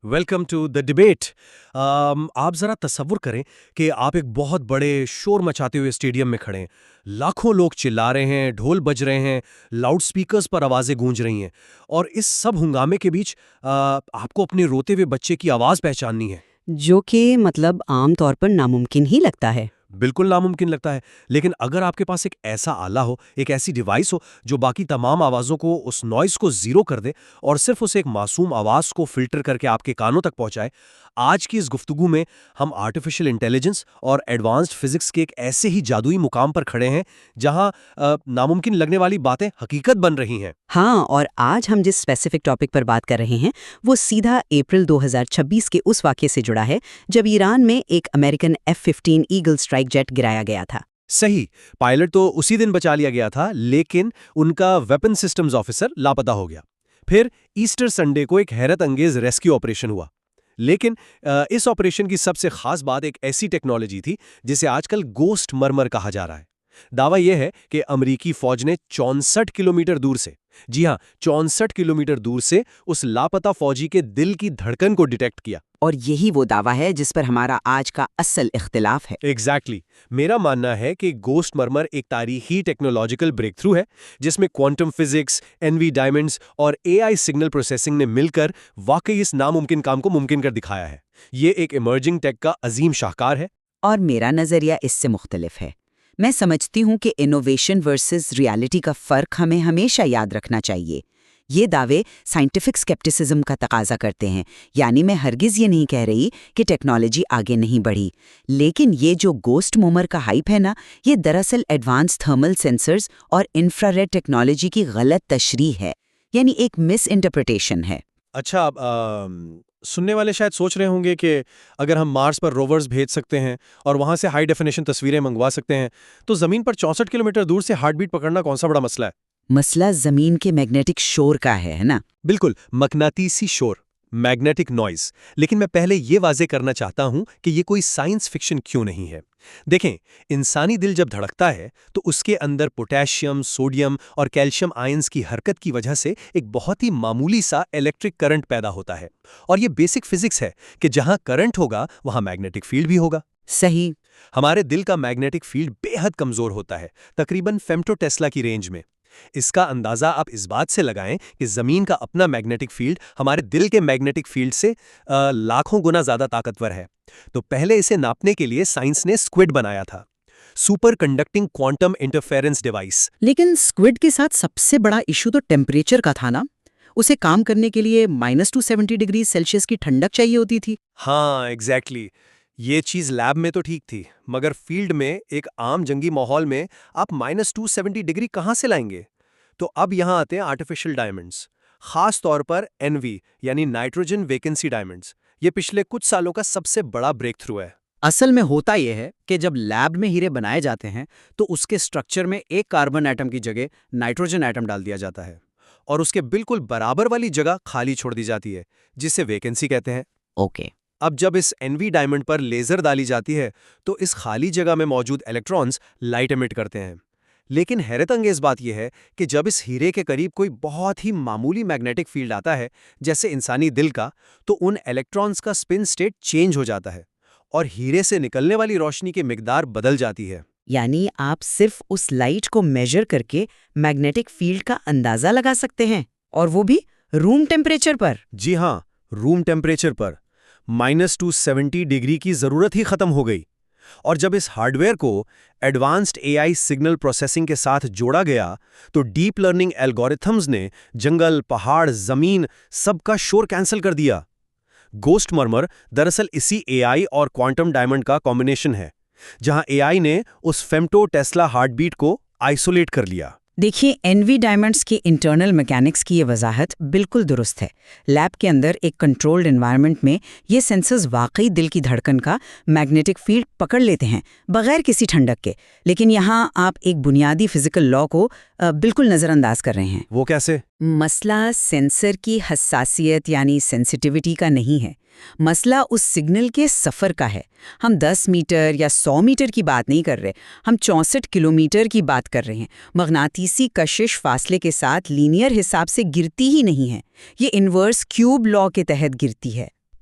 Welcome to the debate. आप ज़रा तसव्वुर करें कि आप एक बहुत बड़े शोर मचाते हुए स्टेडियम में खड़े हैं। लाखों लोग चिल्ला रहे हैं, ढोल बज रहे हैं, लाउड स्पीकर्स पर आवाज़ें गूंज रही हैं, और इस सब हंगामे के बीच आपको अपने रोते हुए बच्चे की आवाज़ पहचाननी है। जो कि मतलब आम तौर पर नामुमकिन ही लगता है। बिल्कुल नामुमकिन लगता है, लेकिन अगर आपके पास एक ऐसा आला हो, एक ऐसी डिवाइस हो जो बाकी तमाम आवाज़ों को, उस नॉइस को ज़ीरो कर दे और सिर्फ उसे एक मासूम आवाज़ को फ़िल्टर करके आपके कानों तक पहुंचाए। आज की इस गुफ्तगू में हम आर्टिफिशियल इंटेलिजेंस और एडवांस्ड फिजिक्स के एक ऐसे ही जादुई मुकाम पर खड़े हैं जहां नामुमकिन लगने वाली बातें हकीकत बन रही हैं। हाँ, और आज हम जिस स्पेसिफिक टॉपिक पर बात कर रहे हैं वो सीधा अप्रैल 2026 के उस वाक़ये से जुड़ा है जब ईरान में एक American F-15 eagle strike jet गिराया गया था। सही, पायलट तो उसी दिन बचा लिया गया था, लेकिन उनका वेपन सिस्टम्स ऑफिसर लापता हो गया। फिर ईस्टर संडे को एक हैरत अंगेज रेस्क्यू ऑपरेशन हुआ। लेकिन इस ऑपरेशन की सबसे खास बात एक ऐसी टेक्नोलॉजी थी जिसे आजकल गोस्ट मर्मर कहा जा रहा है। दावा यह है कि अमेरिकी फौज ने 64 किलोमीटर दूर से, जी हां, 64 किलोमीटर दूर से उस लापता फौजी के दिल की धड़कन को डिटेक्ट किया। और यही वो दावा है जिस पर हमारा आज का असल इख्तिलाफ है। एग्जैक्टली मेरा मानना है कि गोस्ट मर्मर एक तारीखी टेक्नोलॉजिकल ब्रेक थ्रू है जिसमें क्वांटम फिजिक्स, एनवी डायमंड्स और एआई सिग्नल प्रोसेसिंग ने मिलकर वाकई इस नामुमकिन काम को मुमकिन कर दिखाया है। ये एक इमर्जिंग टेक का अजीम शाहकार है। और मेरा नज़रिया इससे मुख्तलिफ है। मैं समझती हूँ कि इनोवेशन वर्सेस रियलिटी का फ़र्क हमें हमेशा याद रखना चाहिए। ये दावे साइंटिफिक स्केप्टिसिज्म का तकाजा करते हैं, यानी मैं हरगिज़ ये नहीं कह रही कि टेक्नोलॉजी आगे नहीं बढ़ी, लेकिन ये जो गोस्ट मूमर का हाइप है ना, ये दरअसल एडवांस थर्मल सेंसर्स और इंफ्रारेड टेक्नोलॉजी की गलत तशरीह है, यानी एक मिस इंटरप्रिटेशन है। अच्छा, सुनने वाले शायद सोच रहे होंगे कि अगर हम मार्स पर रोवर्स भेज सकते हैं और वहां से हाई डेफिनेशन तस्वीरें मंगवा सकते हैं, तो जमीन पर 64 किलोमीटर दूर से हार्ट बीट पकड़ना कौन सा बड़ा मसला है। मसला ज़मीन के मैग्नेटिक शोर का है ना? बिल्कुल, मकनातीसी शोर, मैग्नेटिक नॉइज। लेकिन मैं पहले ये वाजे करना चाहता हूं कि ये कोई साइंस फिक्शन क्यों नहीं है। देखें, इंसानी दिल जब धड़कता है तो उसके अंदर पोटेशियम, सोडियम और कैल्शियम आयंस की हरकत की वजह से एक बहुत ही मामूली सा इलेक्ट्रिक करंट पैदा होता है। और ये बेसिक फिजिक्स है कि जहां करंट होगा वहां मैग्नेटिक फील्ड भी होगा। सही। हमारे दिल का मैग्नेटिक फील्ड बेहद कमजोर होता है, तकरीबन फेम्टोटेस्ला की रेंज में। इसका अंदाजा आप इस बात से लगाएं कि जमीन का अपना मैग्नेटिक फील्ड हमारे दिल के मैग्नेटिक फील्ड से लाखों गुना ज्यादा ताकतवर है। तो पहले इसे नापने के लिए साइंस ने स्क्विड बनाया था, super conducting quantum interference device. लेकिन स्क्विड के साथ सबसे बड़ा इशू तो टेम्परेचर का था ना? उसे काम करने के लिए -270 डिग्री सेल्सियस की ठंडक चाहिए होती थी। हाँ, एग्जैक्टली। ये चीज लैब में तो ठीक थी, मगर फील्ड में, एक आम जंगी माहौल में आप -270 डिग्री कहां से लाएंगे। तो अब यहां आते हैं आर्टिफिशियल डायमंड्स, खास तौर पर एनवी यानी नाइट्रोजन वेकेंसी डायमंड्स। ये पिछले कुछ सालों का सबसे बड़ा ब्रेक थ्रू है। असल में होता यह है कि जब लैब में हीरे बनाए जाते हैं तो उसके स्ट्रक्चर में एक कार्बन एटम की जगह नाइट्रोजन एटम डाल दिया जाता है और उसके बिल्कुल बराबर वाली जगह खाली छोड़ दी जाती है, जिसे वेकेंसी कहते हैं। ओके। अब जब इस एनवी डायमंड पर लेजर डाली जाती है तो इस खाली जगह में मौजूद इलेक्ट्रॉन्स लाइट एमिट करते हैं। लेकिन हैरत अंगेज बात यह है कि जब इस हीरे के करीब कोई बहुत ही मामूली मैग्नेटिक फील्ड आता है, जैसे इंसानी दिल का, तो उन इलेक्ट्रॉन्स का स्पिन स्टेट चेंज हो जाता है और हीरे से निकलने वाली रोशनी की मिकदार बदल जाती है। यानी आप सिर्फ उस लाइट को मेजर करके मैग्नेटिक फील्ड का अंदाजा लगा सकते हैं, और वो भी रूम टेम्परेचर पर। जी हाँ, रूम टेम्परेचर पर -270 डिग्री की जरूरत ही खत्म हो गई। और जब इस हार्डवेयर को एडवांस्ड एआई सिग्नल प्रोसेसिंग के साथ जोड़ा गया तो डीप लर्निंग एल्गोरिथम्स ने जंगल, पहाड़, जमीन सबका शोर कैंसिल कर दिया। गोस्ट मर्मर दरअसल इसी एआई और क्वांटम डायमंड का कॉम्बिनेशन है, जहां एआई ने उस फेम्टो टेस्ला हार्टबीट को आइसोलेट कर लिया। देखिए, एनवी डायमंड्स की इंटरनल मैकेनिक्स की ये वजाहत बिल्कुल दुरुस्त है। लैब के अंदर एक कंट्रोल्ड एनवायरनमेंट में ये सेंसर्स वाकई दिल की धड़कन का मैग्नेटिक फील्ड पकड़ लेते हैं बगैर किसी ठंडक के। लेकिन यहाँ आप एक बुनियादी फिजिकल लॉ को बिल्कुल नज़रअंदाज कर रहे हैं। वो कैसे? मसला सेंसर की हसासियत यानी सेंसिटिविटी का नहीं है, मसला उस सिग्नल के सफ़र का है। हम 10 मीटर या 100 मीटर की बात नहीं कर रहे, हम 64 किलोमीटर की बात कर रहे हैं। मगनातीसी कशिश फासले के साथ लीनियर हिसाब से गिरती ही नहीं है, ये इन्वर्स क्यूब लॉ के तहत गिरती है।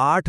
8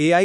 AI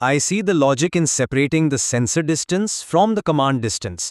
I see the logic in separating the sensor distance from the command distance۔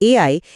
AI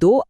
2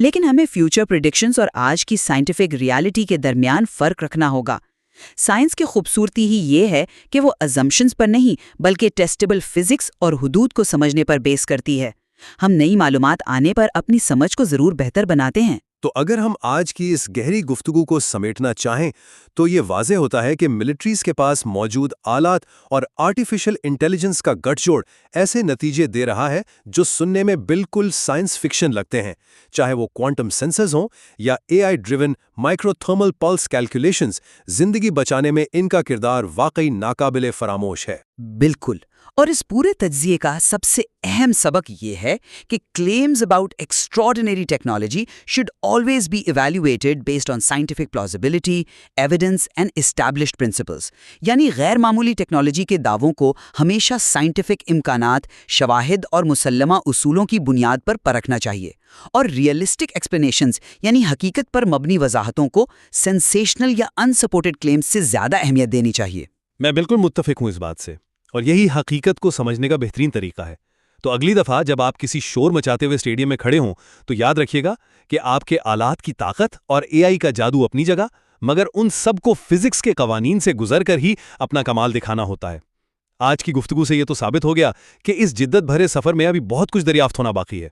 लेकिन हमें फ्यूचर प्रेडिक्शंस और आज की साइंटिफिक रियलिटी के दरमियान फर्क रखना होगा। साइंस की खूबसूरती ही ये है कि वो अजम्पशंस पर नहीं बल्कि टेस्टेबल फिजिक्स और हुदूद को समझने पर बेस करती है। हम नई मालूमात आने पर अपनी समझ को जरूर बेहतर बनाते हैं। तो अगर हम आज की इस गहरी गुफ्तगू को समेटना चाहें तो ये वाज़ेह होता है कि मिलिट्रीज के पास मौजूद आलात और आर्टिफिशियल इंटेलिजेंस का गठजोड़ ऐसे नतीजे दे रहा है जो सुनने में बिल्कुल साइंस फिक्शन लगते हैं, चाहे वो क्वांटम सेंसर्स हों या AI ड्रिवन माइक्रोथर्मल पल्स कैलकुलेशंस। जिंदगी बचाने में इनका किरदार वाकई नाकाबिले फरामोश है। बिल्कुल। और इस पूरे तज्जिए का सबसे अहम सबक ये है कि claims about extraordinary technology should always be evaluated based on scientific plausibility, evidence and established principles. यानी गैर मामूली टेक्नोलॉजी के दावों को हमेशा साइंटिफिक इम्कानात, शवाहिद और मुसल्लमा उसूलों की बुनियाद पर परखना चाहिए, और रियलिस्टिक एक्सप्लेनेशंस यानी हकीकत पर मबनी वजाहतों को सेंसेशनल या अनसपोर्टेड क्लेम्स से ज़्यादा अहमियत देनी चाहिए। मैं बिल्कुल मुत्तफिक हूं इस बात से, और यही हकीकत को समझने का बेहतरीन तरीका है। तो अगली दफ़ा जब आप किसी शोर मचाते हुए स्टेडियम में खड़े हों तो याद रखिएगा कि आपके आलात की ताकत और AI का जादू अपनी जगह, मगर उन सब को फिजिक्स के कवानीन से गुजर कर ही अपना कमाल दिखाना होता है। आज की गुफ्तगू से ये तो साबित हो गया कि इस जिद्दत भरे सफ़र में अभी बहुत कुछ दरियाफ्त होना बाकी है।